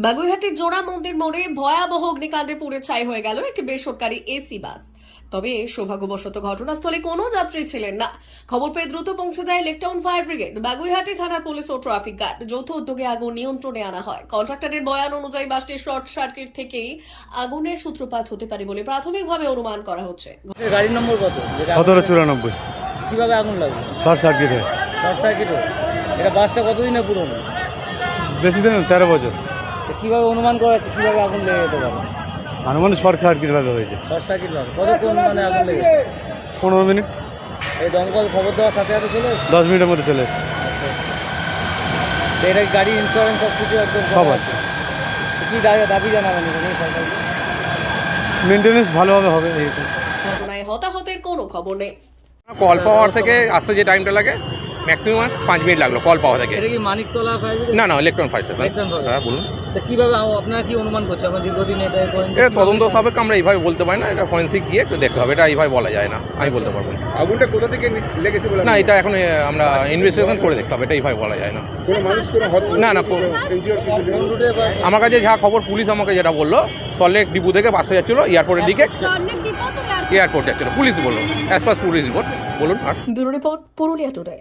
বাগুইহাটির জোড়া মন্দির মোড়ে ভয়াবহ অগ্নিকাণ্ডে পুড়ে ছাই হয়ে গেল একটি বেসরকারি এসি বাস। তবে সৌভাগ্যবশত ঘটনাস্থলে কোনো যাত্রী ছিলেন না। খবর পেয়ে দ্রুত পৌঁছে যায় লেকটাউন ফায়ার ব্রিগেড, বাগুইহাটি থানার পুলিশ ও ট্রাফিক গার্ড। যৌথ উদ্যোগে আগুন নিয়ন্ত্রণে আনা হয়। কন্ট্রাক্টরের বয়ান অনুযায়ী বাসটির শর্ট সার্কিট থেকেই আগুনের সূত্রপাত হতে পারে বলে প্রাথমিকভাবে অনুমান করা হচ্ছে। গাড়ির নম্বর কত? 1794। কিভাবে আগুন লাগলো? শর্ট সার্কিট হয়। Short circuit? এটা বাসটা কতদিনের পুরনো? বেশি দিন 13 বছর। কিভাবে অনুমান করা যাচ্ছে কিভাবে আগুন লেগে যেতে পারে? আনুমানিক শর্ট সার্কিট ভাবে হয়েছে। শর্ট সার্কিট ভাবে কতক্ষণ মানে আগুন লেগেছে? 15 মিনিট। এই দমকল খবর দেওয়ার সাথে সাথে চলে এসেছে? 10 মিনিটের মধ্যে চলে এসেছে। এটা গাড়ি ইন্স্যুরেন্স সব কিছু একদম সব আছে। কি দাবি জানাবেন সরকারকে? মেনটেন্যান্স ভালোভাবে হবে। ঘটনায় হতাহতের কোনো খবর নেই। কল পাওয়ার থেকে আসতে যে টাইমটা লাগে ম্যাক্সিমাম 5 মিনিট লাগলো কল পাওয়া থেকে। এটা কি মানিকতলা ফায়ার ব্রিগেড? না ইলেকট্রন ফায়ার স্টেশন। হ্যাঁ বলুন। তো কিভাবে আপনারা কি অনুমান করছেন? আমরা দীর্ঘদিন এটা করেন। এটা তদন্ত হবে, আমরা এইভাবে বলতে পারি না, এটা ফরেন্সিক গিয়ে একটু দেখতে হবে, এটা এইভাবে বলা যায় না, আমি বলতে পারবো না। আগুনটা কোথা থেকে লেগেছে বলে না এটা এখন আমরা ইনভেস্টিগেশন করে দেখতে হবে, এটা এইভাবে বলা যায় না। কোনো মানুষ কোনো না এনজিওর কিছু নেই? আমার কাছে যা খবর পুলিশ আমাকে যেটা বললো, সল্টলেক ডিপো থেকে বাসটা যাচ্ছিলো এয়ারপোর্টের দিকে, এয়ারপোর্ট যাচ্ছিলো পুলিশ বললো, অ্যাজ পার পুলিশ রিপোর্ট। বলুন। আর ব্যুরো রিপোর্ট, পুরুলিয়া টুডে।